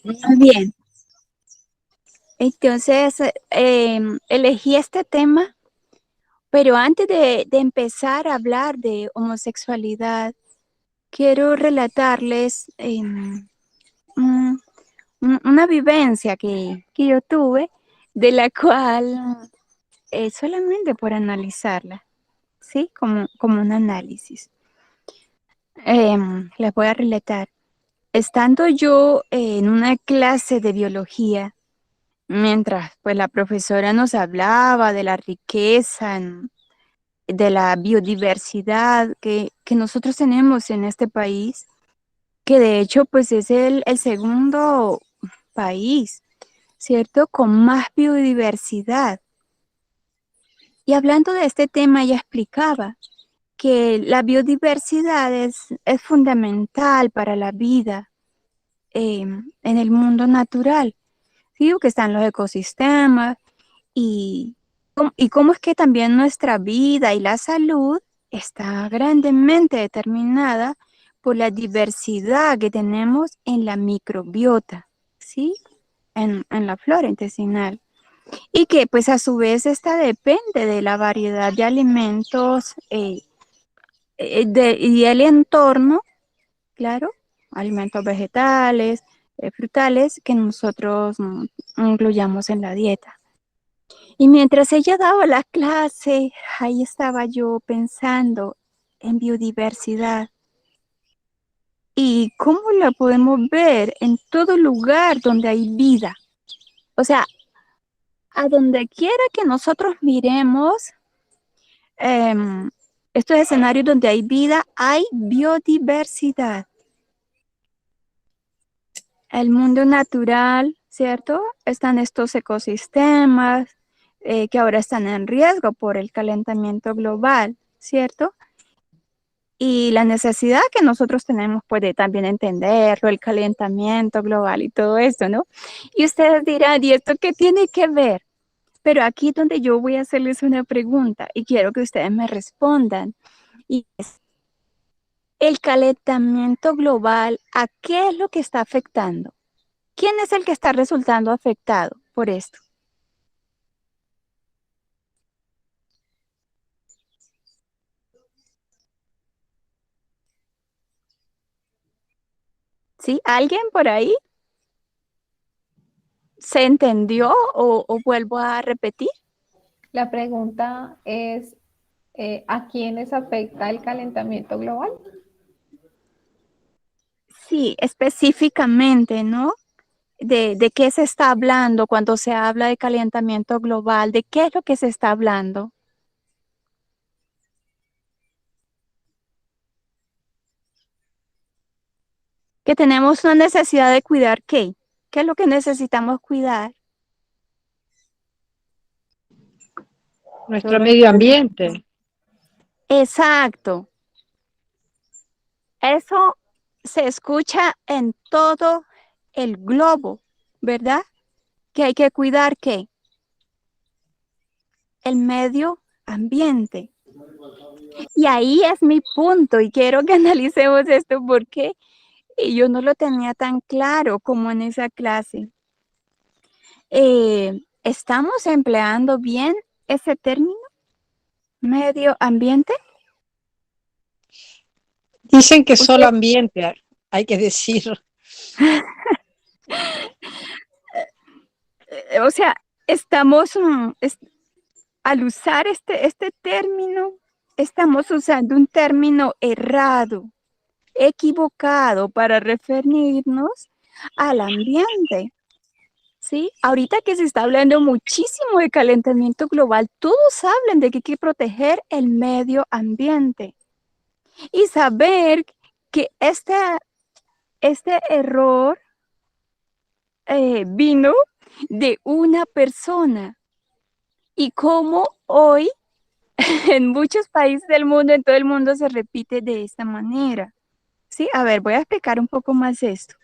Muy bien. Entonces, elegí este tema, pero antes de empezar a hablar de homosexualidad, quiero relatarles un- una vivencia que yo tuve, de la cual solamente por analizarla, ¿sí? Como un análisis. Les voy a relatar. Estando yo en una clase de biología, mientras pues la profesora nos hablaba de la riqueza, de la biodiversidad que nosotros tenemos en este país, que de hecho pues es el segundo país, ¿cierto? Con más biodiversidad. Y hablando de este tema, ella explicaba que la biodiversidad es fundamental para la vida en el mundo natural. ¿Sí? Que están los ecosistemas y, y cómo es que también nuestra vida y la salud está grandemente determinada por la diversidad que tenemos en la microbiota, ¿sí? En la flora intestinal. Y que pues a su vez esta depende de la variedad de alimentos y el entorno, claro, alimentos vegetales, frutales que nosotros incluyamos en la dieta. Y mientras ella daba la clase, ahí estaba yo pensando en biodiversidad y cómo la podemos ver en todo lugar donde hay vida. O sea, a donde quiera que nosotros miremos, em, estos escenarios donde hay vida, hay biodiversidad. El mundo natural, ¿cierto? Están estos ecosistemas que ahora están en riesgo por el calentamiento global, ¿cierto? Y la necesidad que nosotros tenemos puede también entenderlo, el calentamiento global y todo esto, ¿no? Y ustedes dirán, ¿y esto qué tiene que ver? Pero aquí es donde yo voy a hacerles una pregunta y quiero que ustedes me respondan. Y es, ¿el calentamiento global a qué es lo que está afectando? ¿Quién es el que está resultando afectado por esto? ¿Sí? ¿Alguien por ahí se entendió o vuelvo a repetir? La pregunta es, ¿a quiénes afecta el calentamiento global? Sí, específicamente, ¿no? De qué se está hablando cuando se habla de calentamiento global, de qué es lo que se está hablando. Que tenemos una necesidad de cuidar qué. ¿Qué es lo que necesitamos cuidar? Nuestro Todo medio ambiente. Exacto. Eso se escucha en todo el globo, ¿verdad? Que hay que cuidar qué. El medio ambiente. Y ahí es mi punto y quiero que analicemos esto porque yo no lo tenía tan claro como en esa clase. ¿Estamos empleando bien ese término, medio ambiente? Dicen que solo Usted, ambiente, hay que decir. o sea, estamos, al usar este término, estamos usando un término errado, equivocado para referirnos al ambiente. ¿Sí? Ahorita que se está hablando muchísimo de calentamiento global, todos hablan de que hay que proteger el medio ambiente y saber que este error vino de una persona y cómo hoy en muchos países del mundo, en todo el mundo se repite de esta manera. ¿Sí? A ver, voy a explicar un poco más esto.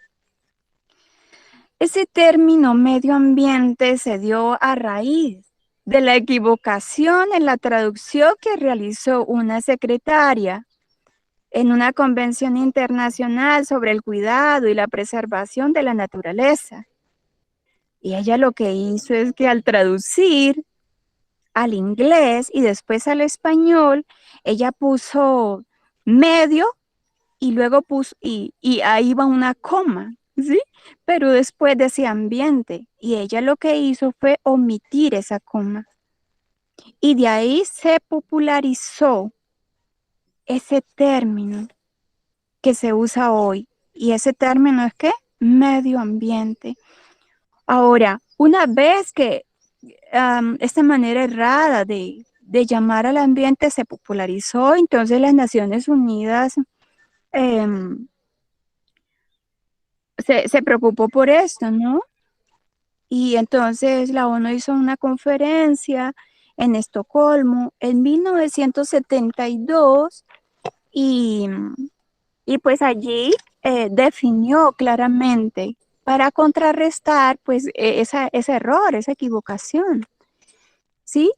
Ese término medio ambiente se dio a raíz de la equivocación en la traducción que realizó una secretaria en una convención internacional sobre el cuidado y la preservación de la naturaleza. Y ella lo que hizo es que al traducir al inglés y después al español, ella puso medio y luego puso, y ahí va una coma, ¿sí? Pero después decía ambiente, y ella lo que hizo fue omitir esa coma. Y de ahí se popularizó ese término que se usa hoy. Y ese término es ¿qué? Medio ambiente. Ahora, una vez que esta manera errada de llamar al ambiente se popularizó, entonces las Naciones Unidas se preocupó por esto, ¿no? Y entonces la ONU hizo una conferencia en Estocolmo en 1972 y, y pues allí definió claramente para contrarrestar pues ese error, esa equivocación, ¿sí?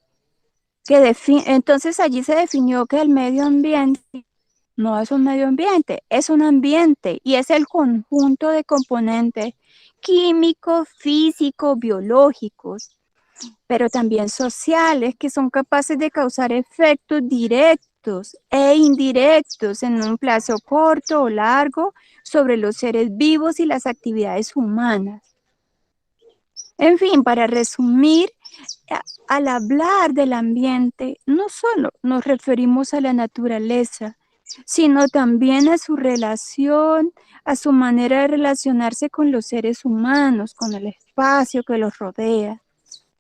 Entonces allí se definió que el medio ambiente no es un medio ambiente, es un ambiente y es el conjunto de componentes químicos, físicos, biológicos, pero también sociales que son capaces de causar efectos directos e indirectos en un plazo corto o largo sobre los seres vivos y las actividades humanas. En fin, para resumir, al hablar del ambiente, no solo nos referimos a la naturaleza, sino también a su relación, a su manera de relacionarse con los seres humanos, con el espacio que los rodea,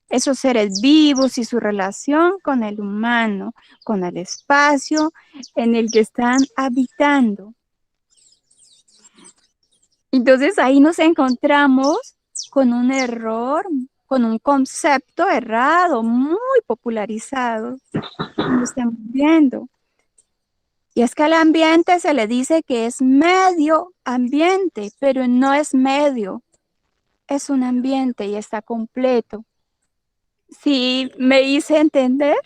esos seres vivos y su relación con el humano, con el espacio en el que están habitando. Entonces ahí nos encontramos con un error, con un concepto errado, muy popularizado, como estamos viendo. Y es que al ambiente se le dice que es medio ambiente, pero no es medio, es un ambiente y está completo. ¿Sí me hice entender?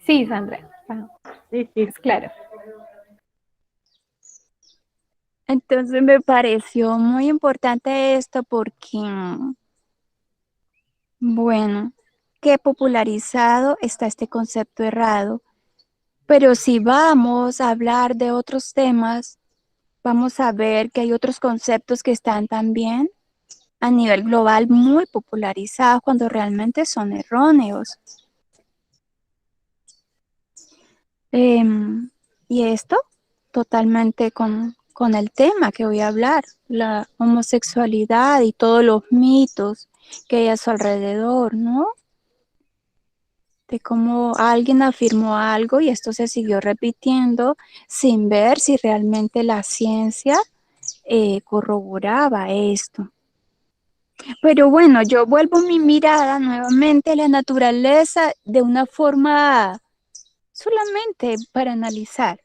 Sí, Sandra, Sí, sí. es claro. Entonces me pareció muy importante esto porque, bueno, que popularizado está este concepto errado. Pero si vamos a hablar de otros temas, vamos a ver que hay otros conceptos que están también a nivel global muy popularizados cuando realmente son erróneos. Y esto totalmente con el tema que voy a hablar, la homosexualidad y todos los mitos que hay a su alrededor, ¿no? De cómo alguien afirmó algo y esto se siguió repitiendo sin ver si realmente la ciencia corroboraba esto. Pero bueno, yo vuelvo mi mirada nuevamente a la naturaleza de una forma solamente para analizar.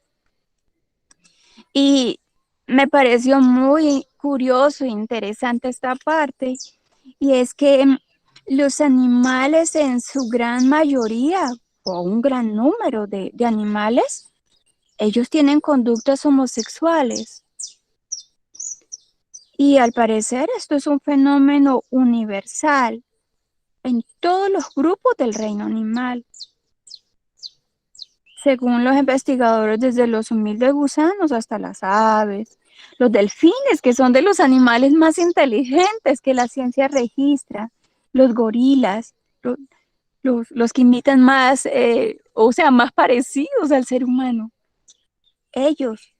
Y me pareció muy curioso e interesante esta parte, y es que los animales en su gran mayoría, o un gran número de animales, ellos tienen conductas homosexuales. Y al parecer esto es un fenómeno universal en todos los grupos del reino animal. Según los investigadores, desde los humildes gusanos hasta las aves, los delfines, que son de los animales más inteligentes que la ciencia registra, los gorilas, los que imitan más, o sea, más parecidos al ser humano, ellos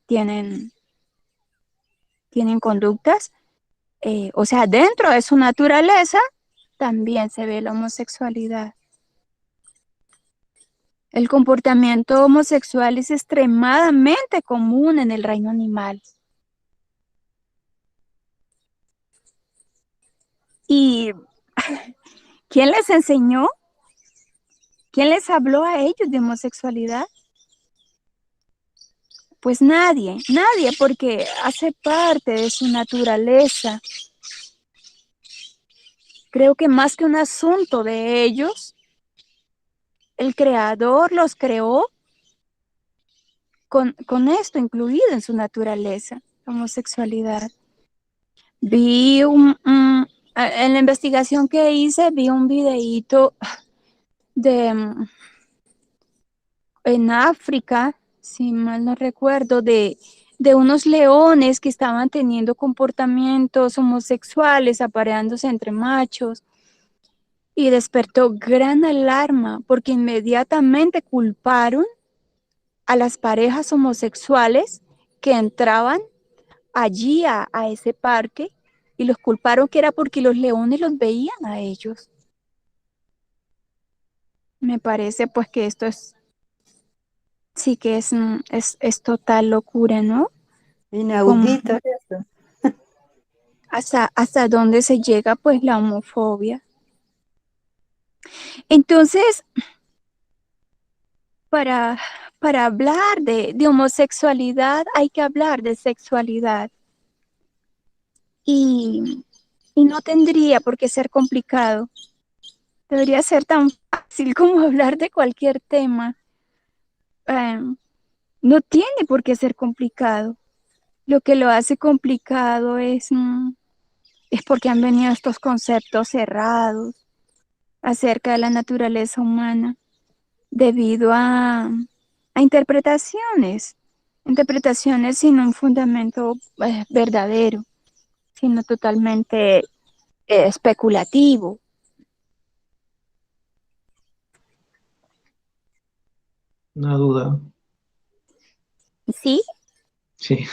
tienen conductas, o sea, dentro de su naturaleza también se ve la homosexualidad. El comportamiento homosexual es extremadamente común en el reino animal. ¿Y quién les enseñó? ¿Quién les habló a ellos de homosexualidad? Pues nadie, porque hace parte de su naturaleza. Creo que más que un asunto de ellos, el creador los creó con esto incluido en su naturaleza, la homosexualidad. En la investigación que hice, vi un videíto de en África, si mal no recuerdo, de unos leones que estaban teniendo comportamientos homosexuales, apareándose entre machos, y despertó gran alarma porque inmediatamente culparon a las parejas homosexuales que entraban allí a ese parque y los culparon que era porque los leones los veían a ellos. Me parece pues que esto sí que es total locura, ¿no? Como Inaudito eso. hasta dónde se llega pues la homofobia. Entonces, para, para hablar de homosexualidad hay que hablar de sexualidad y no tendría por qué ser complicado. Debería ser tan fácil como hablar de cualquier tema. No tiene por qué ser complicado. Lo que lo hace complicado es porque han venido estos conceptos cerrados acerca de la naturaleza humana debido a interpretaciones sin un fundamento verdadero, sino totalmente especulativo. Una duda. ¿Sí? Sí.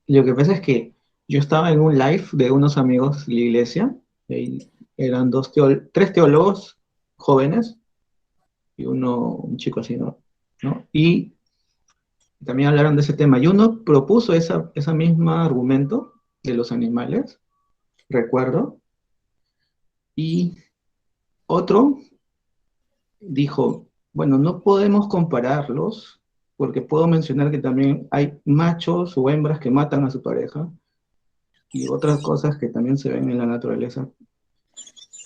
Lo que pasa es que yo estaba en un live de unos amigos de la iglesia. Y eran tres teólogos jóvenes y un chico así, ¿no? Y también hablaron de ese tema. Y uno propuso esa misma argumento de los animales, recuerdo. Y otro dijo, bueno, no podemos compararlos porque puedo mencionar que también hay machos o hembras que matan a su pareja y otras cosas que también se ven en la naturaleza,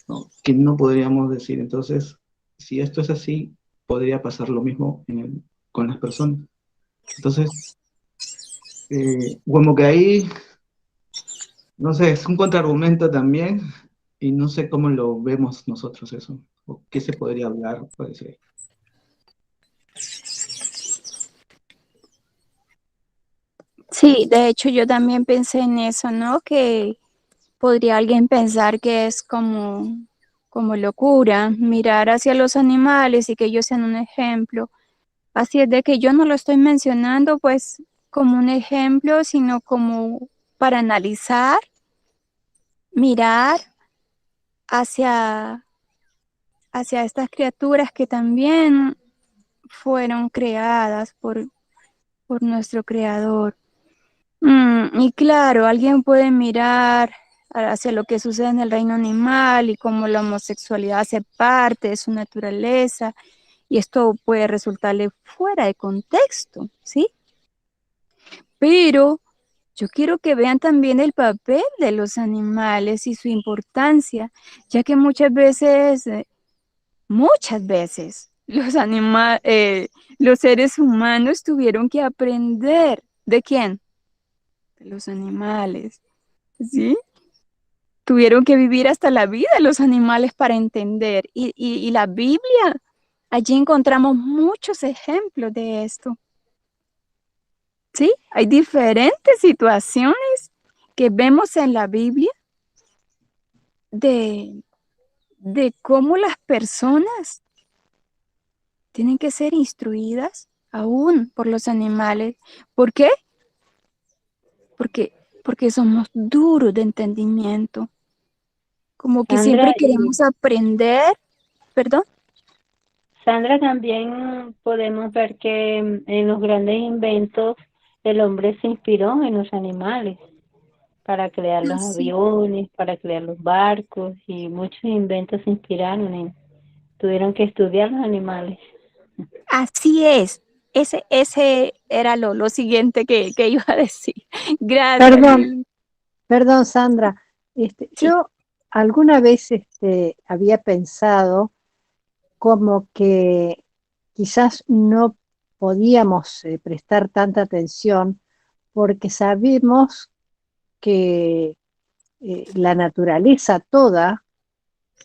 ¿no? Que no podríamos decir. Entonces, si esto es así, podría pasar lo mismo con las personas. Entonces, como que ahí, no sé, es un contraargumento también y no sé cómo lo vemos nosotros eso, o qué se podría hablar, puede ser. Sí, de hecho yo también pensé en eso, ¿no? Que podría alguien pensar que es como locura mirar hacia los animales y que ellos sean un ejemplo. Así es de que yo no lo estoy mencionando pues como un ejemplo, sino como para analizar, mirar hacia, hacia estas criaturas que también fueron creadas por nuestro creador. Y claro, alguien puede mirar hacia lo que sucede en el reino animal y cómo la homosexualidad hace parte de su naturaleza, y esto puede resultarle fuera de contexto, ¿sí? Pero yo quiero que vean también el papel de los animales y su importancia, ya que muchas veces, los seres humanos tuvieron que aprender. ¿De quién? De los animales, ¿sí? Tuvieron que vivir hasta la vida de los animales para entender. Y la Biblia, allí encontramos muchos ejemplos de esto, ¿sí? Hay diferentes situaciones que vemos en la Biblia de, de cómo las personas tienen que ser instruidas aún por los animales. ¿Por qué? Porque, porque somos duros de entendimiento. Como que Sandra, siempre queremos aprender, perdón. Sandra, también podemos ver que en los grandes inventos el hombre se inspiró en los animales para crear los Sí. aviones, para crear los barcos y muchos inventos se inspiraron tuvieron que estudiar los animales. Así es. Ese era lo siguiente que iba a decir. Gracias, Perdón, Lili. perdón, Sandra. Sí. Yo alguna vez había pensado como que quizás no podíamos prestar tanta atención porque sabemos que la naturaleza toda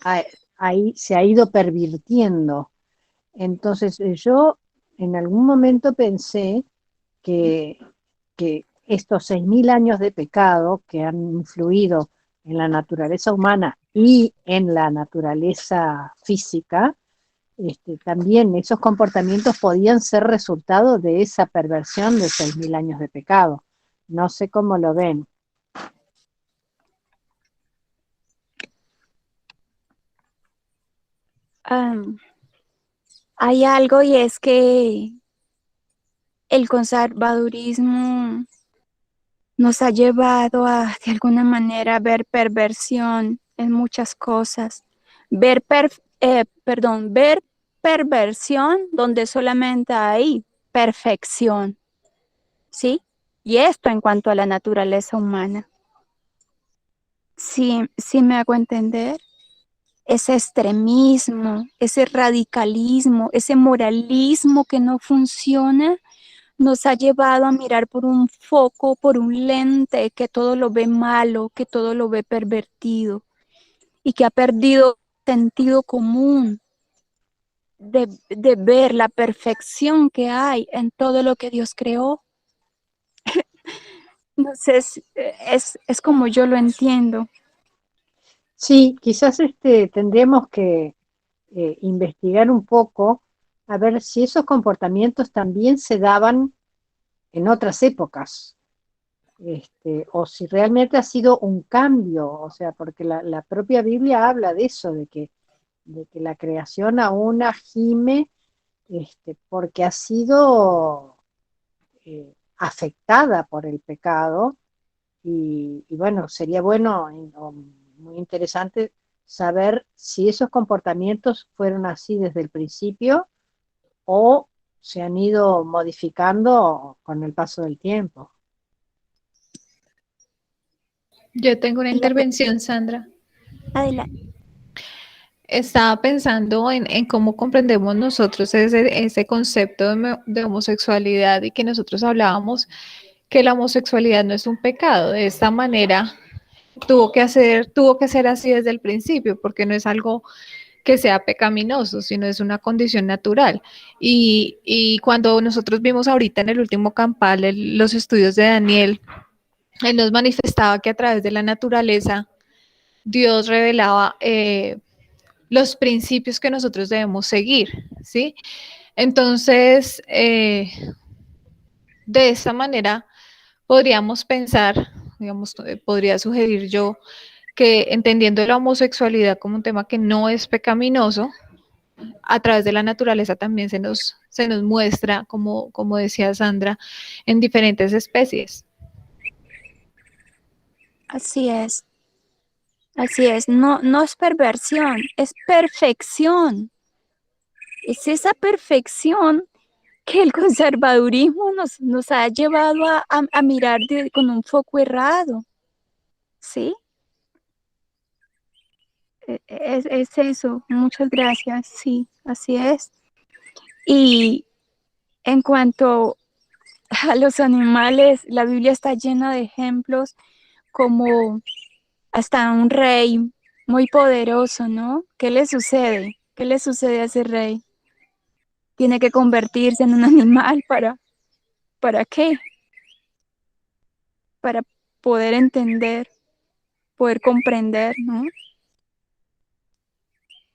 a- ahí se ha ido pervirtiendo. Entonces yo en algún momento pensé que, que estos 6.000 años de pecado que han influido en la naturaleza humana y en la naturaleza física, también esos comportamientos podían ser resultado de esa perversión de 6.000 años de pecado. No sé cómo lo ven. Am, Hay algo y es que el conservadurismo nos ha llevado a, de alguna manera, ver perversión en muchas cosas. Ver perversión donde solamente hay perfección, ¿sí? Y esto en cuanto a la naturaleza humana. Sí me hago entender. Ese extremismo, ese radicalismo, ese moralismo que no funciona, nos ha llevado a mirar por un foco, por un lente que todo lo ve malo, que todo lo ve pervertido y que ha perdido sentido común de ver la perfección que hay en todo lo que Dios creó. No sé, es como yo lo entiendo. Sí, quizás tendríamos que investigar un poco a ver si esos comportamientos también se daban en otras épocas, o si realmente ha sido un cambio, o sea, porque la propia Biblia habla de eso, de que la creación aún gime, porque ha sido afectada por el pecado, y bueno, sería bueno o muy interesante saber si esos comportamientos fueron así desde el principio o se han ido modificando con el paso del tiempo. Yo tengo una Y la pre- intervención, Sandra. Adelante. Estaba pensando en cómo comprendemos nosotros ese concepto de homosexualidad y que nosotros hablábamos que la homosexualidad no es un pecado. De esta manera tuvo que ser así desde el principio, porque no es algo que sea pecaminoso, sino es una condición natural. Y cuando nosotros vimos ahorita en el último campal los estudios de Daniel, él nos manifestaba que a través de la naturaleza Dios revelaba los principios que nosotros debemos seguir, ¿sí? Entonces, de esta manera podríamos pensar, digamos, podría sugerir yo que entendiendo la homosexualidad como un tema que no es pecaminoso, a través de la naturaleza también se nos muestra, como decía Sandra, en diferentes especies. Así es, así es. No, no es perversión, es perfección. Es esa perfección que el conservadurismo nos ha llevado a mirar con un foco errado, ¿sí? Es eso. Muchas gracias, sí, así es. Y en cuanto a los animales, la Biblia está llena de ejemplos como hasta un rey muy poderoso, ¿no? ¿Qué le sucede? ¿Qué le sucede a ese rey? Tiene que convertirse en un animal ¿para qué? Para poder entender, poder comprender, ¿no?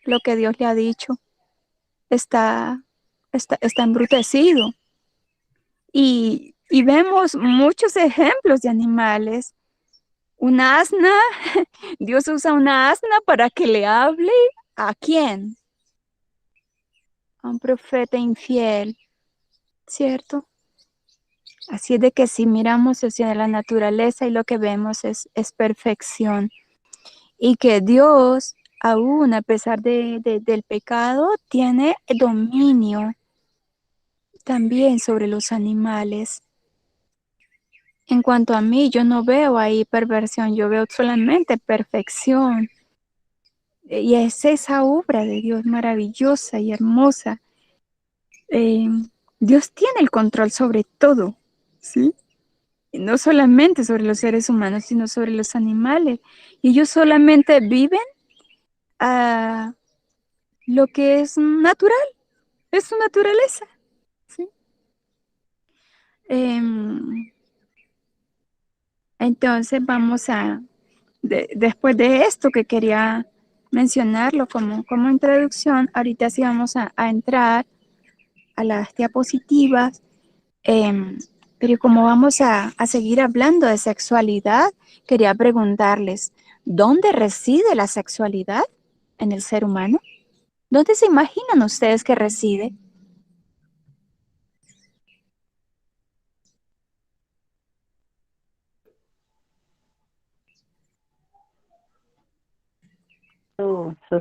Lo que Dios le ha dicho. Está, está embrutecido. Y vemos muchos ejemplos de animales. Un asna, Dios usa una asna para que le hable ¿a quién? A un profeta infiel, ¿cierto? Así es de que si miramos hacia la naturaleza y lo que vemos es perfección y que Dios, aún a pesar del pecado, tiene dominio también sobre los animales. En cuanto a mí, yo no veo ahí perversión, yo veo solamente perfección. Y es esa obra de Dios maravillosa y hermosa. Dios tiene el control sobre todo, ¿sí? Y no solamente sobre los seres humanos, sino sobre los animales. Y ellos solamente viven a lo que es natural, es su naturaleza, ¿sí? Entonces vamos a, después de esto que quería mencionarlo como introducción, ahorita sí vamos a entrar a las diapositivas. Pero como vamos a seguir hablando de sexualidad, quería preguntarles, ¿dónde reside la sexualidad en el ser humano? ¿Dónde se imaginan ustedes que reside?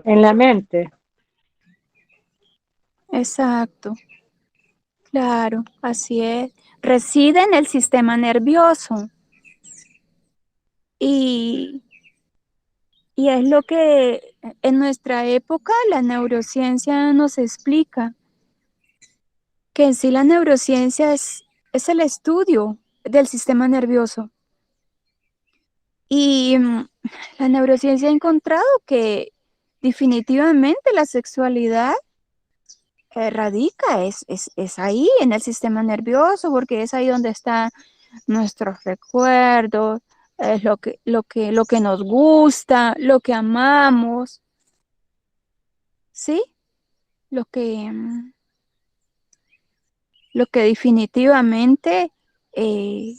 En la mente. Exacto, claro, así es. Reside en el sistema nervioso y, y es lo que en nuestra época la neurociencia nos explica, que en sí la neurociencia es el estudio del sistema nervioso. Y la neurociencia ha encontrado que definitivamente la sexualidad radica, es ahí en el sistema nervioso, porque es ahí donde están nuestros recuerdos, es lo que nos gusta, lo que amamos, ¿sí? Lo que, lo que definitivamente eh,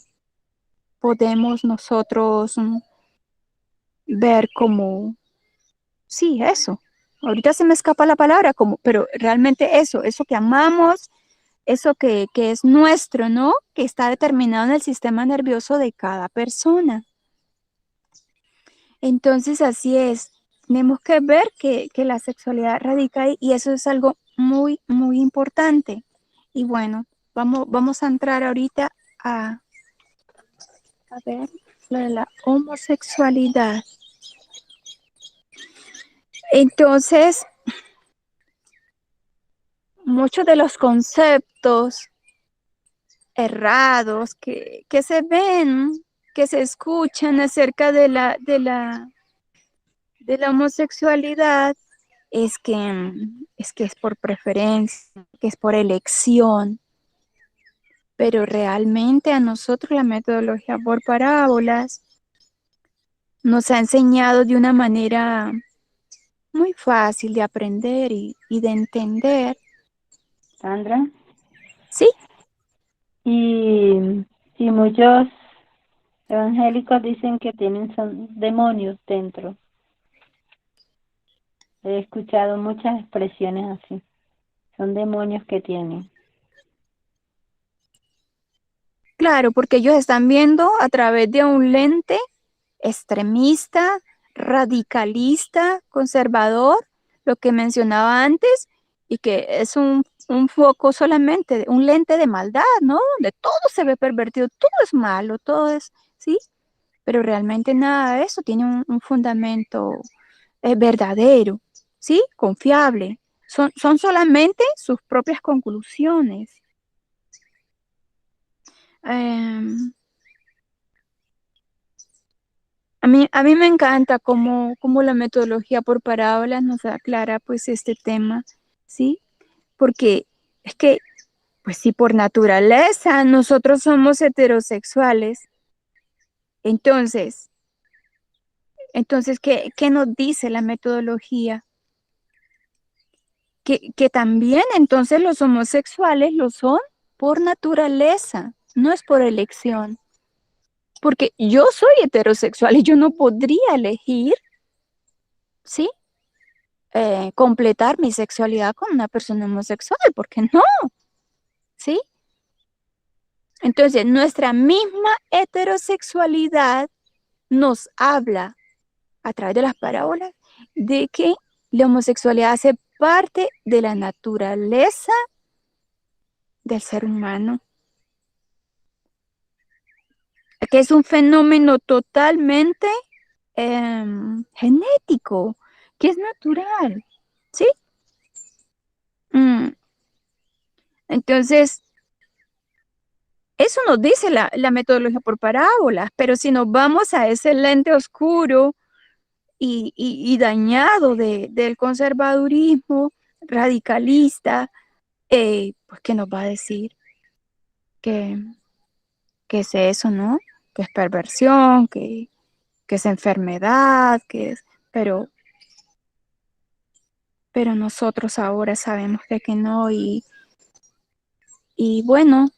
podemos nosotros ver como, sí, eso. Ahorita se me escapa la palabra, como, pero realmente eso que amamos, eso que es nuestro, ¿no? Que está determinado en el sistema nervioso de cada persona. Entonces, así es. Tenemos que ver que la sexualidad radica ahí y eso es algo muy, muy importante. Y bueno, vamos a entrar ahorita a ver lo de la homosexualidad. Entonces, muchos de los conceptos errados que se ven, que se escuchan acerca de la homosexualidad, es que es por preferencia, que es por elección, pero realmente a nosotros la metodología por parábolas nos ha enseñado de una manera muy fácil de aprender y de entender. Sandra. Sí, Y muchos evangélicos dicen que tienen son demonios dentro. He escuchado muchas expresiones así. Son demonios que tienen. claro, porque ellos están viendo a través de un lente extremista, radicalista, conservador, lo que mencionaba antes, y que es un foco solamente, un lente de maldad, ¿no? Donde todo se ve pervertido, todo es malo, todo es, ¿sí? Pero realmente nada de eso tiene un fundamento verdadero, ¿sí? Confiable. Son solamente sus propias conclusiones. Em, a mí me encanta cómo la metodología por parábolas nos aclara pues este tema, ¿sí? Porque es que, pues si por naturaleza nosotros somos heterosexuales, entonces, ¿qué nos dice la metodología? Que también entonces los homosexuales lo son por naturaleza, no es por elección. Porque yo soy heterosexual y yo no podría elegir, ¿sí? Completar mi sexualidad con una persona homosexual, porque no, ¿sí? Entonces, nuestra misma heterosexualidad nos habla a través de las parábolas de que la homosexualidad hace parte de la naturaleza del ser humano, que es un fenómeno totalmente genético, que es natural, ¿sí? Mm, Entonces, eso nos dice la metodología por parábolas, pero si nos vamos a ese lente oscuro y dañado del conservadurismo radicalista, pues, ¿qué nos va a decir? Que, que es eso, ¿no? Que es perversión, que es enfermedad, pero, pero nosotros ahora sabemos que no, y bueno,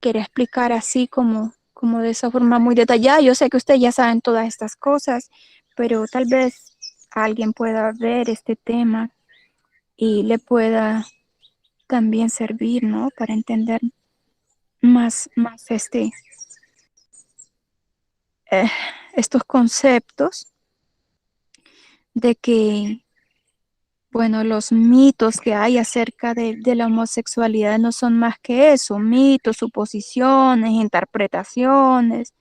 quería explicar así como de esa forma muy detallada. Yo sé que ustedes ya saben todas estas cosas, pero tal vez alguien pueda ver este tema y le pueda también servir, ¿no? Para entender más eh, estos conceptos de que, bueno, los mitos que hay acerca de la homosexualidad no son más que eso, mitos, suposiciones, interpretaciones,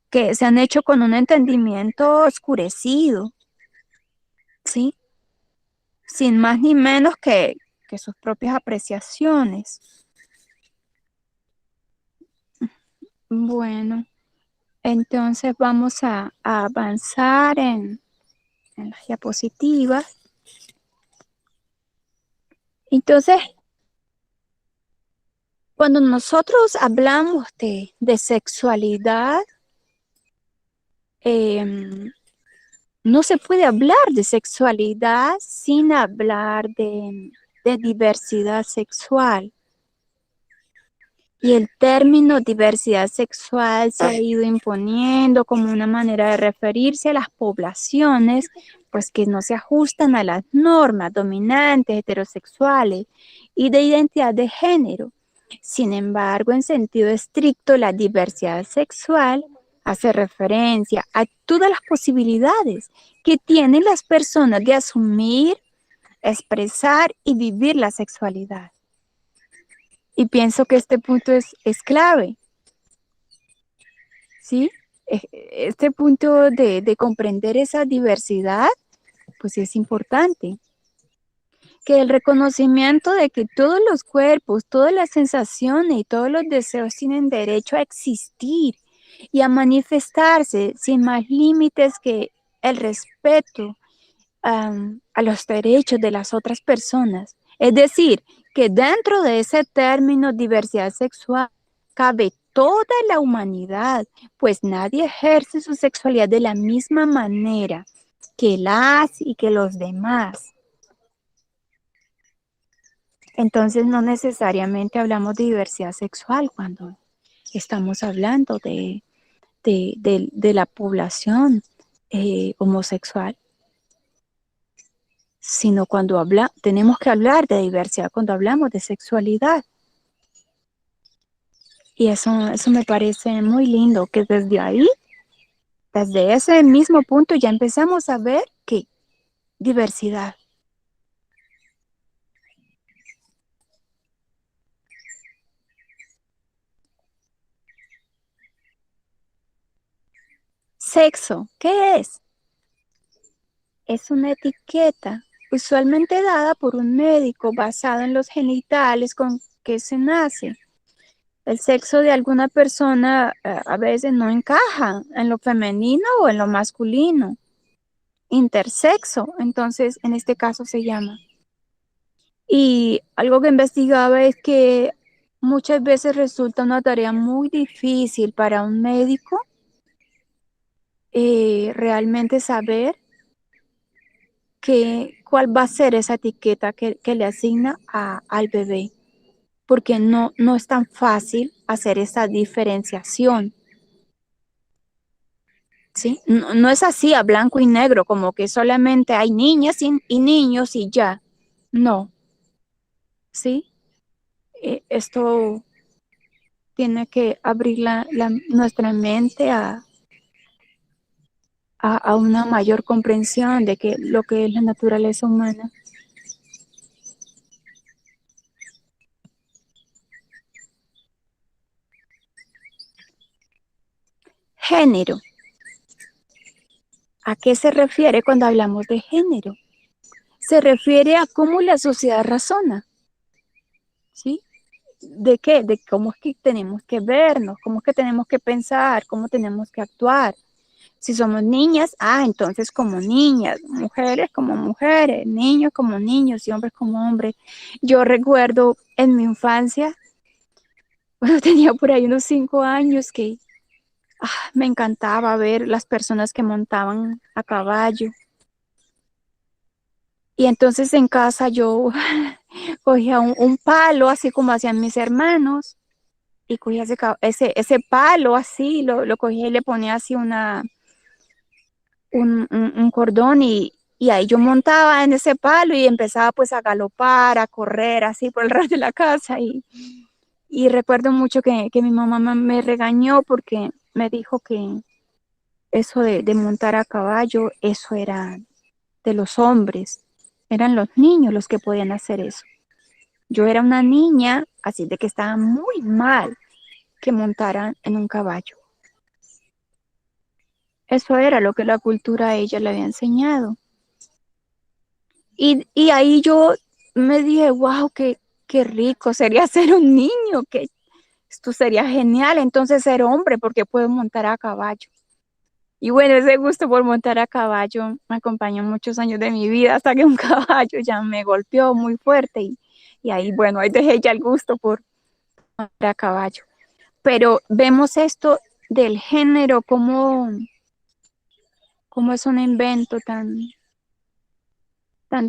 que se han hecho con un entendimiento oscurecido, ¿sí? Sin más ni menos que sus propias apreciaciones. Bueno, entonces vamos a avanzar en las diapositivas. Entonces, cuando nosotros hablamos de sexualidad, no se puede hablar de sexualidad sin hablar de diversidad sexual. Y el término diversidad sexual se ha ido imponiendo como una manera de referirse a las poblaciones, pues que no se ajustan a las normas dominantes heterosexuales y de identidad de género. Sin embargo, en sentido estricto, la diversidad sexual hace referencia a todas las posibilidades que tienen las personas de asumir, expresar y vivir la sexualidad. Y pienso que este punto es clave, ¿sí? Este punto de comprender esa diversidad, pues es importante. Que el reconocimiento de que todos los cuerpos, todas las sensaciones y todos los deseos tienen derecho a existir y a manifestarse sin más límites que el respeto a los derechos de las otras personas. Es decir, que dentro de ese término diversidad sexual cabe toda la humanidad, pues nadie ejerce su sexualidad de la misma manera que las y que los demás. Entonces no necesariamente hablamos de diversidad sexual cuando estamos hablando de la población homosexual, sino cuando tenemos que hablar de diversidad cuando hablamos de sexualidad. Y eso me parece muy lindo, que desde ahí, desde ese mismo punto ya empezamos a ver que diversidad. Sexo, ¿qué es? Es una etiqueta usualmente dada por un médico basado en los genitales con que se nace. El sexo de alguna persona a veces no encaja en lo femenino o en lo masculino. Intersexo, entonces en este caso se llama. Y algo que investigaba es que muchas veces resulta una tarea muy difícil para un médico realmente saber cuál va a ser esa etiqueta que le asigna al bebé, porque no es tan fácil hacer esa diferenciación, ¿sí? No es así a blanco y negro, como que solamente hay niñas y niños y ya. No, ¿sí? Esto tiene que abrir nuestra mente a una mayor comprensión de lo que es la naturaleza humana. Género. ¿A qué se refiere cuando hablamos de género? Se refiere a cómo la sociedad razona, ¿sí? ¿De qué? De cómo es que tenemos que vernos, cómo es que tenemos que pensar, cómo tenemos que actuar. Si somos niñas, entonces como niñas, mujeres como mujeres, niños como niños y hombres como hombres. Yo recuerdo en mi infancia, cuando tenía por ahí unos 5 años, que me encantaba ver las personas que montaban a caballo. Y entonces en casa yo cogía un palo, así como hacían mis hermanos, y cogía ese palo así, lo cogía y le ponía así un cordón y ahí yo montaba en ese palo y empezaba pues a galopar, a correr así por el ras de la casa. Y recuerdo mucho que mi mamá me regañó porque me dijo que eso de montar a caballo, eso era de los hombres, eran los niños los que podían hacer eso. Yo era una niña, así de que estaba muy mal que montaran en un caballo. Eso era lo que la cultura a ella le había enseñado. Y ahí yo me dije, wow, qué rico sería ser un niño, que esto sería genial, entonces ser hombre porque puedo montar a caballo. Y bueno, ese gusto por montar a caballo me acompañó muchos años de mi vida hasta que un caballo ya me golpeó muy fuerte y ahí, bueno, ahí dejé ya el gusto por montar a caballo. Pero vemos esto del género como es un invento tan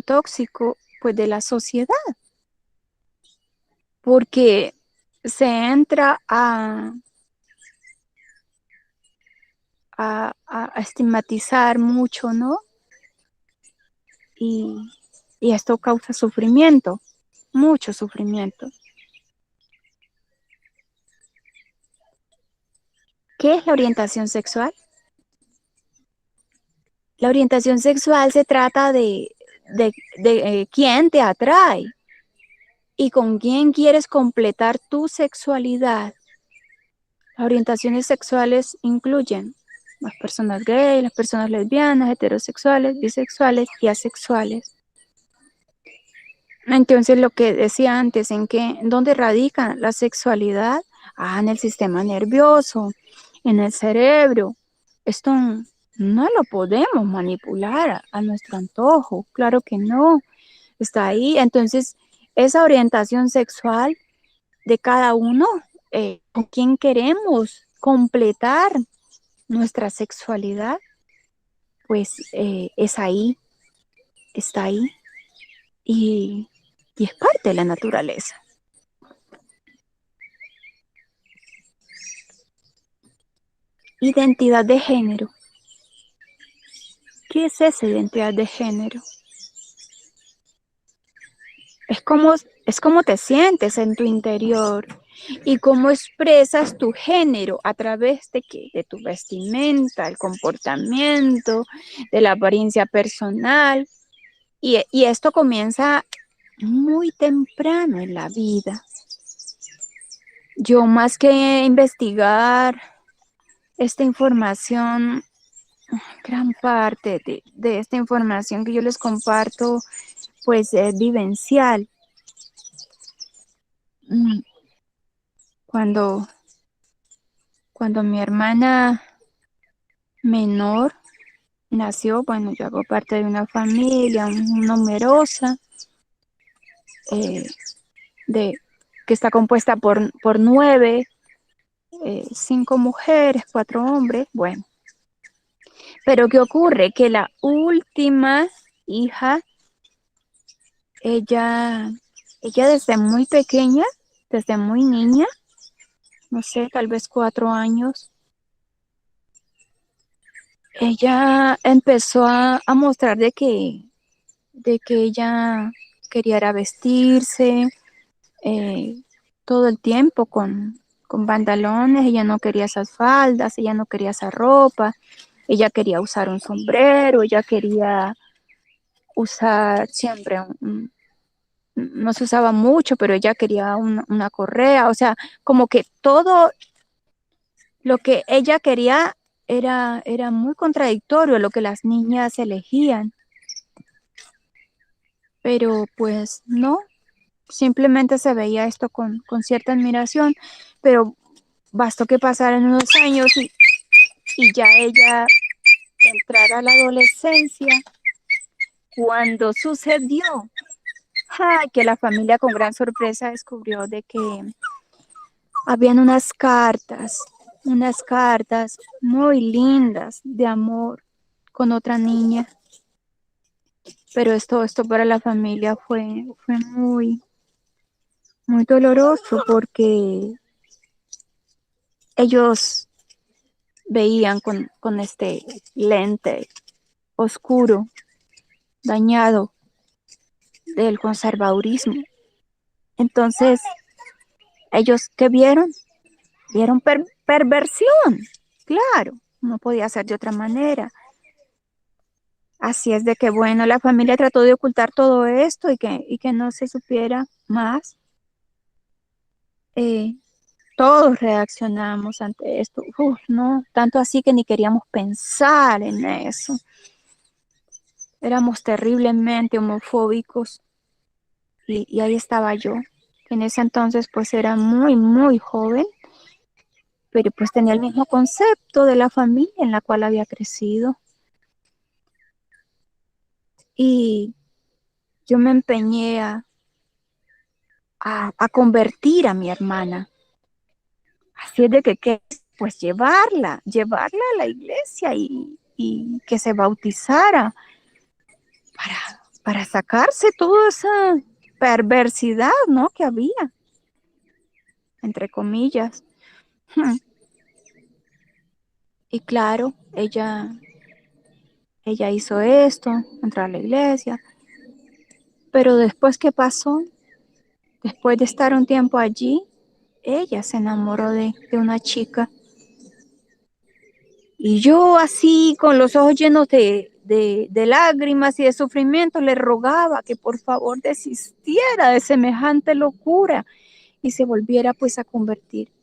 tóxico, pues de la sociedad, porque se entra a estigmatizar mucho, ¿no? Y, y esto causa sufrimiento, mucho sufrimiento. ¿Qué es la orientación sexual? La orientación sexual se trata de quién te atrae y con quién quieres completar tu sexualidad. Las orientaciones sexuales incluyen las personas gays, las personas lesbianas, heterosexuales, bisexuales y asexuales. Entonces, lo que decía antes, ¿dónde radica la sexualidad? En el sistema nervioso, en el cerebro. Esto no lo podemos manipular a nuestro antojo, claro que no, está ahí. Entonces, esa orientación sexual de cada uno, con quién queremos completar nuestra sexualidad, pues es ahí, está ahí y es parte de la naturaleza. Identidad de género. ¿Qué es esa identidad de género? Es como te sientes en tu interior y cómo expresas tu género a través de qué, de tu vestimenta, el comportamiento, de la apariencia personal. Y esto comienza muy temprano en la vida. Yo más que investigar esta información, gran parte de esta información que yo les comparto, pues es vivencial. Cuando mi hermana menor nació, bueno, yo hago parte de una familia numerosa, que está compuesta por 9, 5 mujeres, 4 hombres, bueno. Pero ¿qué ocurre? Que la última hija, ella desde muy pequeña, desde muy niña, no sé, tal vez 4 años, ella empezó a mostrar de que ella quería era vestirse todo el tiempo con pantalones, ella no quería esas faldas, ella no quería esa ropa, ella quería usar un sombrero, ella quería usar siempre no se usaba mucho, pero ella quería una correa, o sea, como que todo lo que ella quería era muy contradictorio lo que las niñas elegían, pero pues no, simplemente se veía esto con cierta admiración, pero bastó que pasaran unos años y ya ella entrara a la adolescencia cuando sucedió que la familia con gran sorpresa descubrió de que habían unas cartas muy lindas de amor con otra niña. Pero esto para la familia fue muy, muy doloroso porque ellos veían con este lente oscuro, dañado del conservadurismo. Entonces, ellos ¿qué vieron? Vieron perversión. Claro, no podía ser de otra manera. Así es de que, bueno, la familia trató de ocultar todo esto y que no se supiera más. Eh, Todos reaccionamos ante esto. No, tanto así que ni queríamos pensar en eso. Éramos terriblemente homofóbicos y ahí estaba yo, que en ese entonces pues era muy, muy joven, pero pues tenía el mismo concepto de la familia en la cual había crecido. Y yo me empeñé a convertir a mi hermana. Así es de que pues llevarla a la iglesia y que se bautizara para sacarse toda esa perversidad, ¿no? Que había, entre comillas. Y claro, ella hizo esto, entró a la iglesia, pero después, ¿qué pasó? Después de estar un tiempo allí, ella se enamoró de una chica. Y yo así, con los ojos llenos de lágrimas y de sufrimiento, le rogaba que por favor desistiera de semejante locura y se volviera pues a convertir.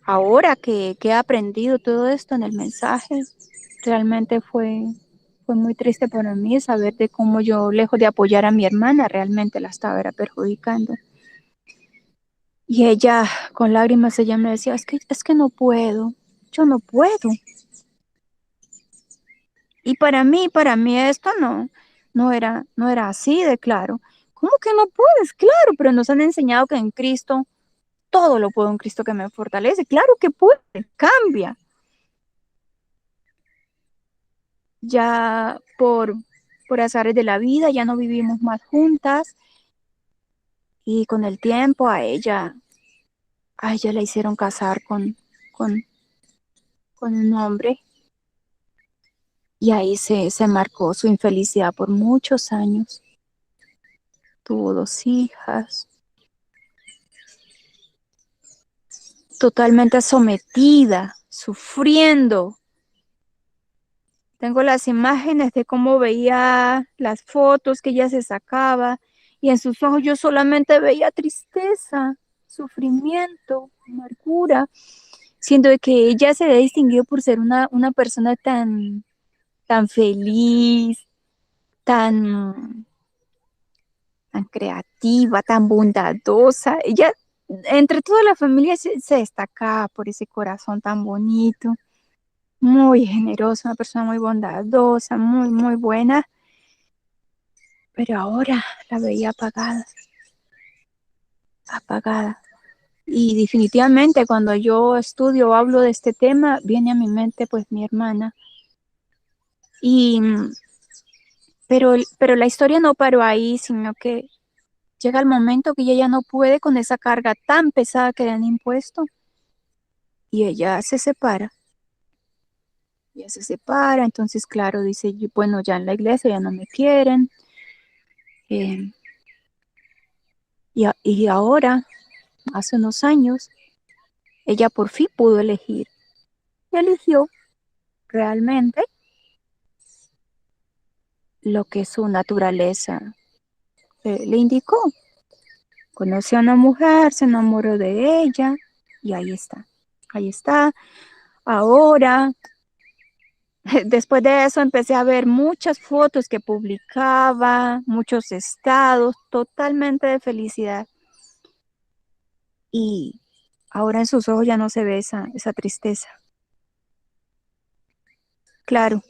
Ahora que he aprendido todo esto en el mensaje, realmente fue muy triste para mí saber de cómo yo, lejos de apoyar a mi hermana, realmente la estaba era perjudicando. Y ella, con lágrimas, ella me decía, es que no puedo, yo no puedo. Y para mí esto no era así de claro. ¿Cómo que no puedes? Claro, pero nos han enseñado que en Cristo todo lo puedo en Cristo que me fortalece. Claro que puede, cambia. Ya por azares de la vida ya no vivimos más juntas y con el tiempo a ella la hicieron casar con, con un hombre y ahí se marcó su infelicidad por muchos años. Tuvo 2 hijas, totalmente sometida, sufriendo. Tengo las imágenes de cómo veía las fotos que ella se sacaba y en sus ojos yo solamente veía tristeza, sufrimiento, amargura, siendo de que ella se había distinguido por ser una persona tan feliz, tan, tan creativa, tan bondadosa. Ella, entre toda la familia, se destacaba por ese corazón tan bonito, muy generosa, una persona muy bondadosa, muy, muy buena. Pero ahora la veía apagada, apagada. Y definitivamente cuando yo estudio o hablo de este tema, viene a mi mente pues mi hermana. Y, pero la historia no paró ahí, sino que llega el momento que ella ya no puede con esa carga tan pesada que le han impuesto y ella se separa. Ella se separa, entonces claro, dice, bueno, ya en la iglesia ya no me quieren. eh, y ahora, hace unos años, ella por fin pudo elegir. Y eligió realmente lo que su naturaleza le indicó. Conoció a una mujer, se enamoró de ella y ahí está, ahí está. Ahora, después de eso empecé a ver muchas fotos que publicaba, muchos estados, totalmente de felicidad. Y ahora en sus ojos ya no se ve esa tristeza. Claro,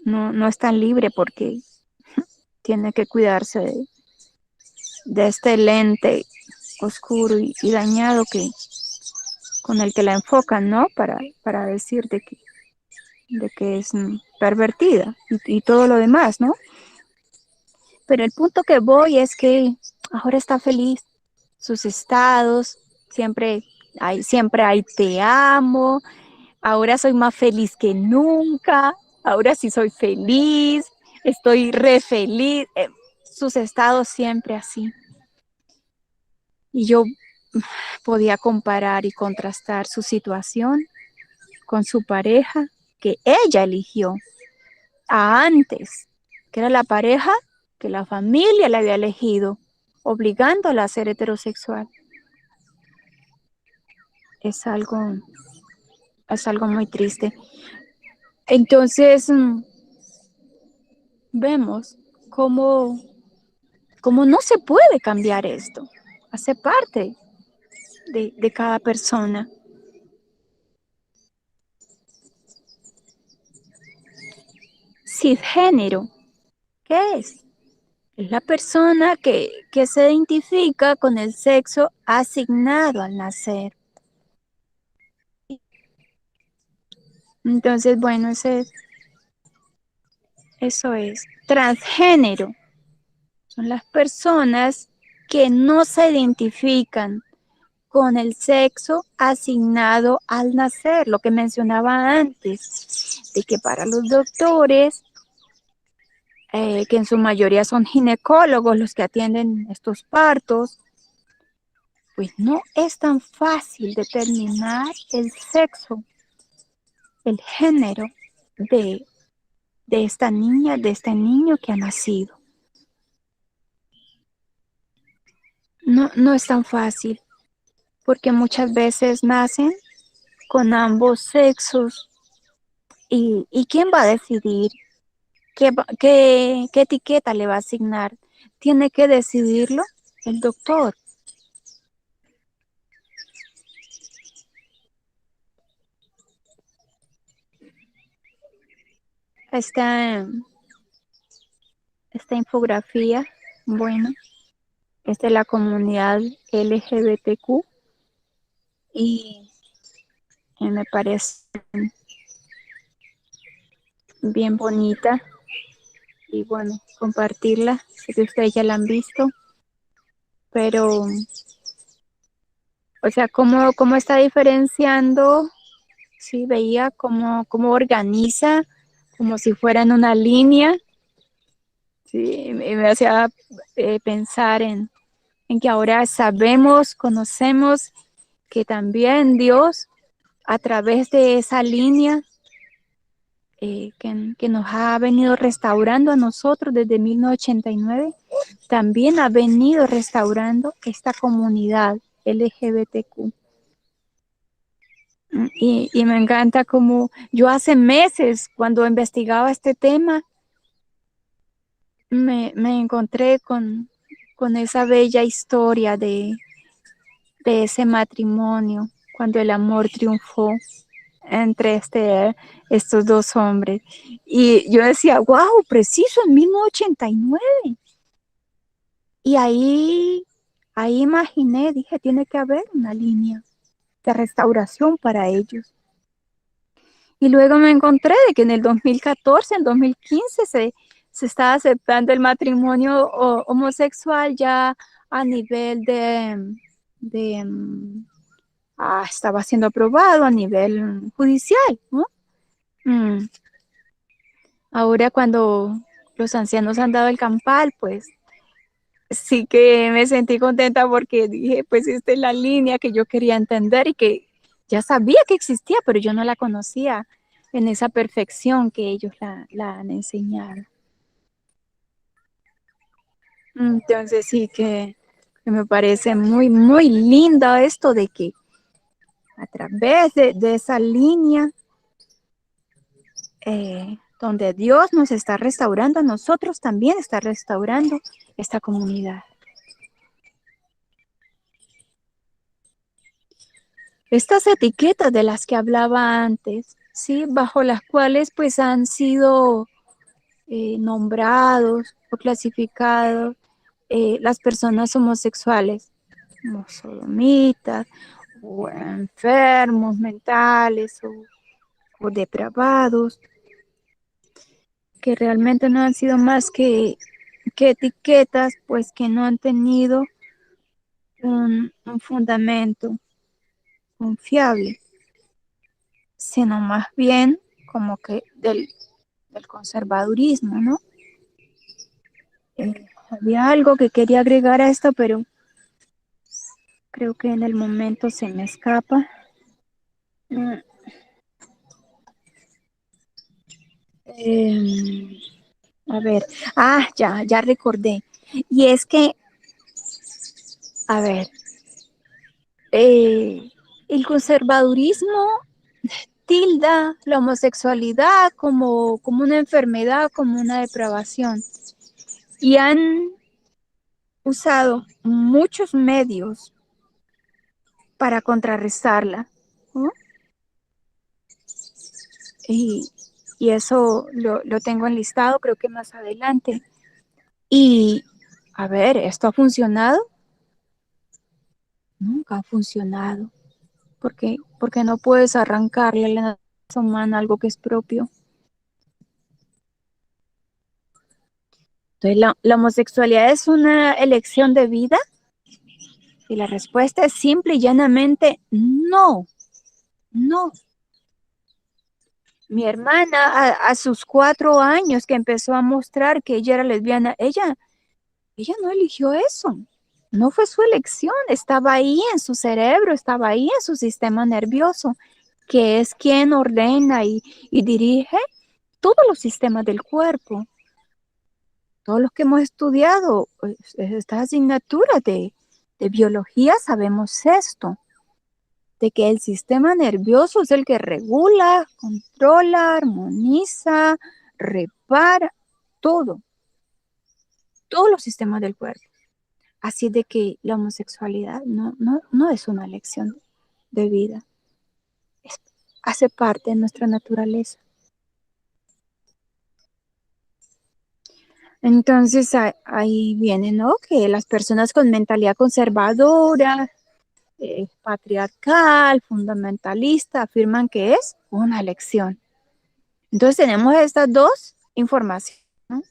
no es tan libre porque tiene que cuidarse de este lente oscuro y dañado con el que la enfocan, ¿no? Para decir de que es pervertida y todo lo demás, ¿no? Pero el punto que voy es que ahora está feliz. Sus estados, siempre hay te amo, ahora soy más feliz que nunca, ahora sí soy feliz, estoy re feliz. Sus estados siempre así. Y yo podía comparar y contrastar su situación con su pareja que ella eligió a antes, que era la pareja que la familia le había elegido, obligándola a ser heterosexual. Es algo muy triste. Entonces, vemos cómo no se puede cambiar esto. Hace parte de cada persona. Cisgénero, ¿qué es? Es la persona que se identifica con el sexo asignado al nacer. Entonces, bueno, eso es. Transgénero son las personas que no se identifican con el sexo asignado al nacer, lo que mencionaba antes, de que para los doctores, que en su mayoría son ginecólogos los que atienden estos partos, pues no es tan fácil determinar el sexo, el género de esta niña, de este niño que ha nacido. No es tan fácil, porque muchas veces nacen con ambos sexos. ¿Y quién va a decidir qué etiqueta le va a asignar? Tiene que decidirlo el doctor. Esta infografía, bueno, es de la comunidad LGBTQ y me parece bien bonita y bueno, compartirla. Sé que ustedes ya la han visto, pero, o sea, cómo está diferenciando, sí, veía cómo organiza, como si fuera en una línea, sí, y me hacía pensar en que ahora sabemos, conocemos que también Dios, a través de esa línea, que nos ha venido restaurando a nosotros desde 1989, también ha venido restaurando esta comunidad LGBTQ. Y me encanta como yo hace meses, cuando investigaba este tema, me encontré con esa bella historia de ese matrimonio, cuando el amor triunfó entre estos dos hombres. Y yo decía, wow, preciso, en 1989. Y ahí imaginé, dije, tiene que haber una línea de restauración para ellos. Y luego me encontré de que en el 2014, en 2015, se estaba aceptando el matrimonio homosexual ya a nivel estaba siendo aprobado a nivel judicial, ¿no? Ahora cuando los ancianos han dado el campal, pues sí que me sentí contenta porque dije, pues esta es la línea que yo quería entender y que ya sabía que existía, pero yo no la conocía en esa perfección que ellos la han enseñado. Entonces sí que me parece muy, muy lindo esto de que a través de esa línea donde Dios nos está restaurando, nosotros también está restaurando esta comunidad. Estas etiquetas de las que hablaba antes, ¿sí? Bajo las cuales pues han sido nombrados o clasificados las personas homosexuales, como sodomitas, o enfermos mentales, o depravados, que realmente no han sido más que etiquetas, pues que no han tenido un fundamento confiable, sino más bien como que del conservadurismo, ¿no? Había algo que quería agregar a esto, pero creo que en el momento se me escapa. A ver, ya recordé. Y es que, a ver, el conservadurismo tilda la homosexualidad como una enfermedad, como una depravación. Y han usado muchos medios para contrarrestarla, ¿no? Y eso lo tengo enlistado, creo que más adelante. Y, a ver, ¿esto ha funcionado? Nunca ha funcionado. Porque no puedes arrancarle a la naturaleza humana algo que es propio. Entonces, ¿la homosexualidad es una elección de vida? Y la respuesta es simple y llanamente no, no. Mi hermana a sus 4 años que empezó a mostrar que ella era lesbiana, ella no eligió eso. No fue su elección, estaba ahí en su cerebro, estaba ahí en su sistema nervioso, que es quien ordena y dirige todos los sistemas del cuerpo. Todos los que hemos estudiado estas asignaturas de biología sabemos esto, de que el sistema nervioso es el que regula, controla, armoniza, repara, todos los sistemas del cuerpo. Así de que la homosexualidad no es una elección de vida, hace parte de nuestra naturaleza. Entonces ahí viene, ¿no? Que las personas con mentalidad conservadora, patriarcal, fundamentalista, afirman que es una elección. Entonces tenemos estas dos informaciones, ¿no?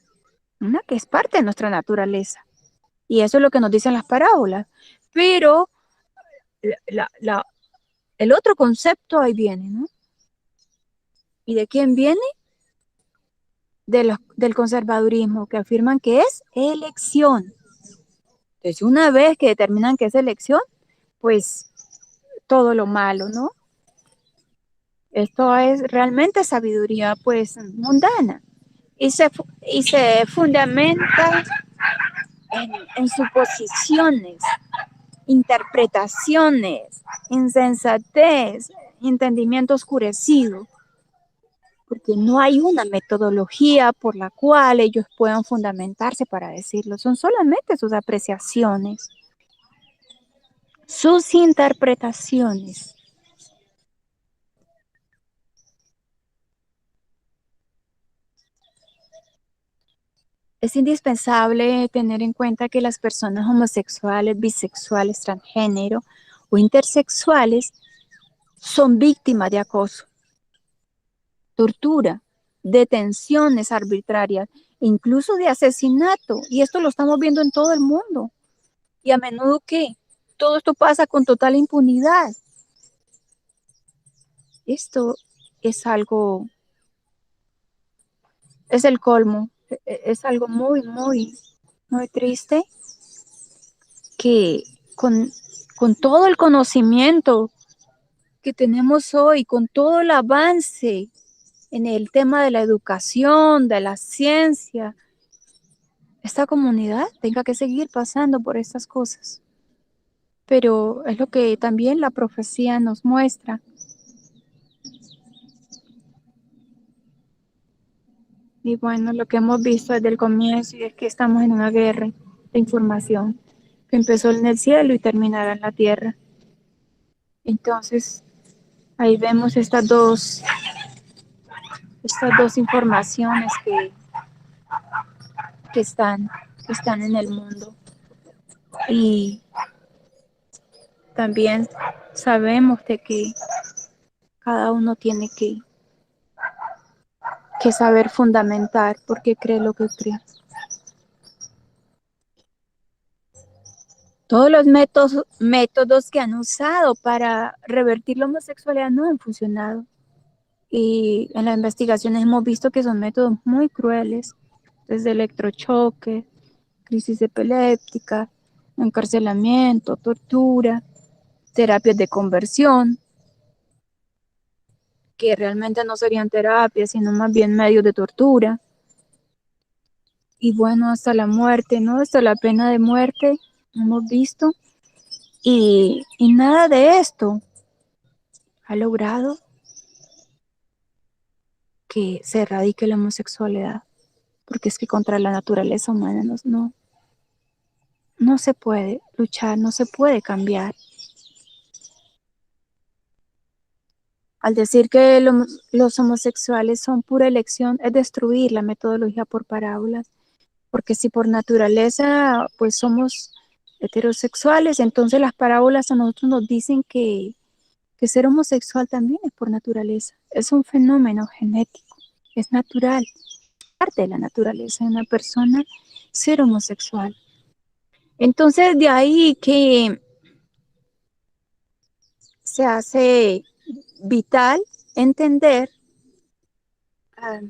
Una que es parte de nuestra naturaleza. Y eso es lo que nos dicen las parábolas. Pero el otro concepto ahí viene, ¿no? ¿Y de quién viene? Del conservadurismo, que afirman que es elección. Entonces, una vez que determinan que es elección, pues todo lo malo, ¿no? Esto es realmente sabiduría, pues, mundana. Y se fundamenta en suposiciones, interpretaciones, insensatez, entendimiento oscurecido, porque no hay una metodología por la cual ellos puedan fundamentarse para decirlo, son solamente sus apreciaciones, sus interpretaciones. Es indispensable tener en cuenta que las personas homosexuales, bisexuales, transgénero o intersexuales son víctimas de acoso, tortura, detenciones arbitrarias, incluso de asesinato. Y esto lo estamos viendo en todo el mundo. Y a menudo que todo esto pasa con total impunidad. Esto es algo, es el colmo, es algo muy, muy, muy triste que con todo el conocimiento que tenemos hoy, con todo el avance en el tema de la educación, de la ciencia, esta comunidad tenga que seguir pasando por estas cosas. pero es lo que también la profecía nos muestra. Y bueno, lo que hemos visto desde el comienzo es que estamos en una guerra de información que empezó en el cielo y terminará en la tierra. Entonces, ahí vemos estas dos informaciones que están, que están en el mundo. Y también sabemos de que cada uno tiene que saber fundamentar por qué cree lo que cree. Todos los métodos que han usado para revertir la homosexualidad no han funcionado. Y en las investigaciones hemos visto que son métodos muy crueles, desde electrochoque, crisis epiléptica, encarcelamiento, tortura, terapias de conversión, que realmente no serían terapias, sino más bien medios de tortura. Y bueno, hasta la muerte, ¿no? Hasta la pena de muerte, hemos visto. Y nada de esto ha logrado que se erradique la homosexualidad, porque es que contra la naturaleza humana no se puede luchar, no se puede cambiar. Al decir que los homosexuales son pura elección, es destruir la metodología por parábolas, porque si por naturaleza pues somos heterosexuales, entonces las parábolas a nosotros nos dicen que ser homosexual también es por naturaleza, es un fenómeno genético, es natural, parte de la naturaleza de una persona ser homosexual. Entonces de ahí que se hace vital entender, ah,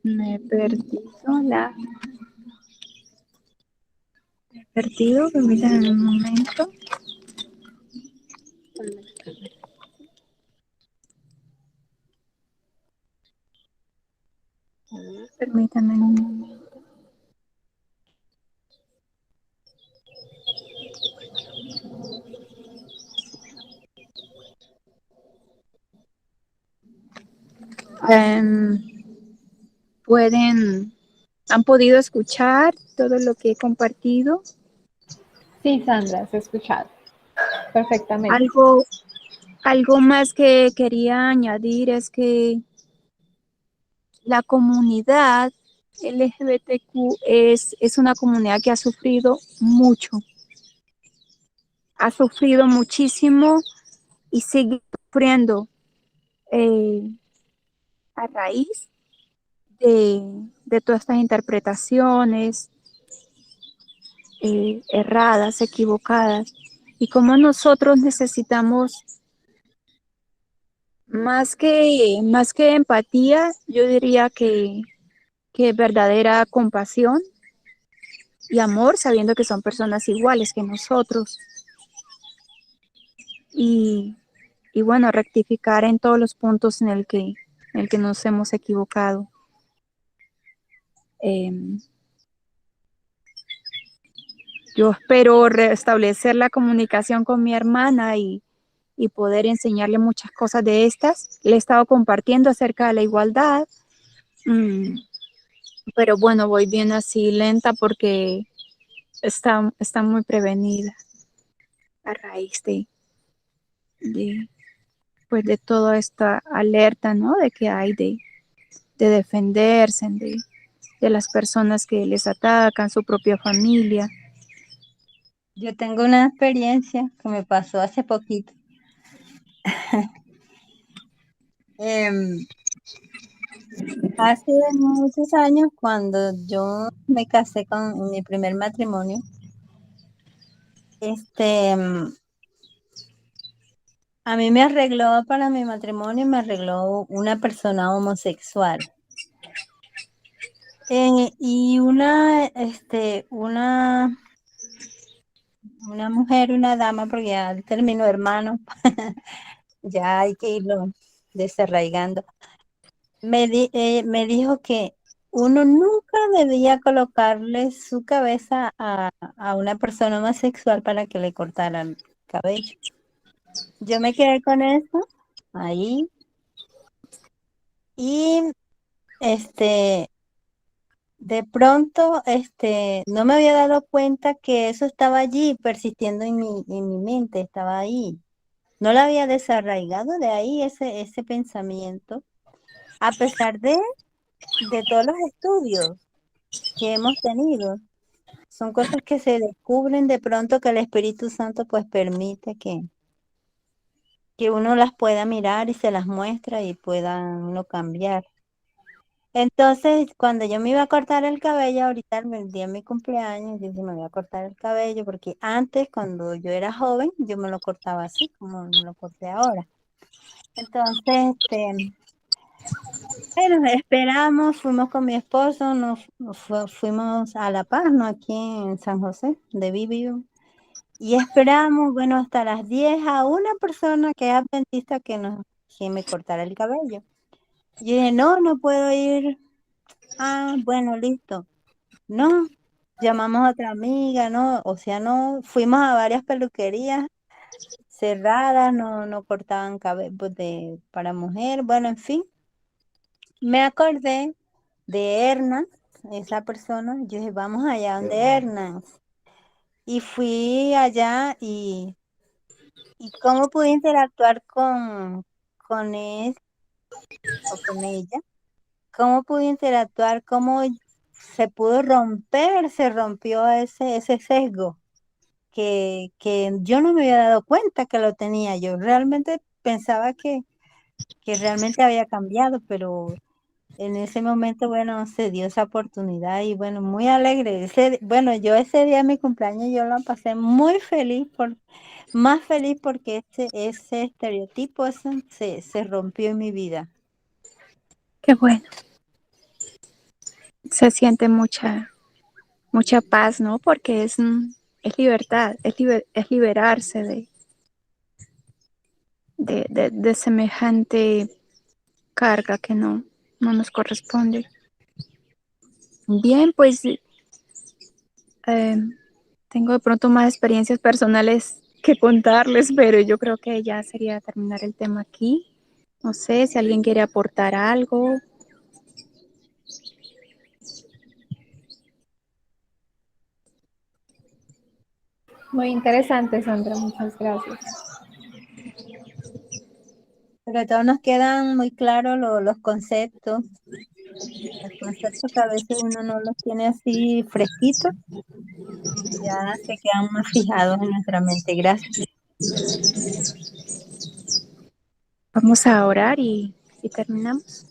me he perdido permítanme un momento. Permítanme un momento. Em, han podido escuchar todo lo que he compartido. Sí, Sandra, has escuchado perfectamente. Algo más que quería añadir es que la comunidad LGBTQ es una comunidad que ha sufrido muchísimo y sigue sufriendo eh, a raíz de todas estas interpretaciones erradas, equivocadas, y como nosotros necesitamos más que empatía, yo diría que verdadera compasión y amor, sabiendo que son personas iguales que nosotros. Y, y bueno, rectificar en todos los puntos en el que nos hemos equivocado. Yo espero restablecer la comunicación con mi hermana y poder enseñarle muchas cosas de estas. Le he estado compartiendo acerca de la igualdad, pero bueno, voy bien así lenta porque está muy prevenida a raíz de, pues de toda esta alerta, ¿no? De que hay de defenderse, de las personas que les atacan, su propia familia. Yo tengo una experiencia que me pasó hace poquito. Hace muchos años, cuando yo me casé con mi primer matrimonio, a mí me arregló para mi matrimonio, me arregló una persona homosexual. Y una mujer, una dama, porque ya el término hermano, ya hay que irlo desarraigando, me dijo que uno nunca debía colocarle su cabeza a una persona homosexual para que le cortaran el cabello. Yo me quedé con eso ahí y de pronto no me había dado cuenta que eso estaba allí persistiendo en mi mente, estaba ahí. No lo había desarraigado de ahí ese pensamiento, a pesar de todos los estudios que hemos tenido. Son cosas que se descubren de pronto que el Espíritu Santo pues permite que uno las pueda mirar y se las muestra y pueda uno cambiar. Entonces, cuando yo me iba a cortar el cabello, ahorita el día de mi cumpleaños, yo dije, me voy a cortar el cabello, porque antes, cuando yo era joven, yo me lo cortaba así, como me lo corté ahora. Entonces, bueno, esperamos, fuimos con mi esposo, fuimos a La Paz, ¿no? Aquí en San José, de Vivio. Y esperamos, bueno, hasta las 10 a una persona que es adventista que me cortara el cabello. Y dije, no, no puedo ir. Ah, bueno, listo. No, llamamos a otra amiga, no, o sea, no, fuimos a varias peluquerías cerradas, no cortaban cabello para mujer, bueno, en fin. Me acordé de Hernán, esa persona, yo dije, vamos allá donde Hernán. Y fui allá y cómo pude interactuar con él o con ella, cómo pude interactuar, cómo se pudo romper, se rompió ese sesgo que yo no me había dado cuenta que lo tenía. Yo realmente pensaba que realmente había cambiado, pero en ese momento, bueno, se dio esa oportunidad y bueno, muy alegre. Bueno, yo ese día de mi cumpleaños yo lo pasé muy feliz, más feliz porque ese estereotipo se rompió en mi vida. Qué bueno. Se siente mucha paz, ¿no? Porque es libertad, es liberarse de semejante carga que no nos corresponde. Bien, pues tengo de pronto más experiencias personales que contarles, pero yo creo que ya sería terminar el tema aquí. No sé si alguien quiere aportar algo. Muy interesante, Sandra, muchas gracias. Pero todos nos quedan muy claros los conceptos que a veces uno no los tiene así fresquitos, ya se quedan más fijados en nuestra mente. Gracias. Vamos a orar y terminamos.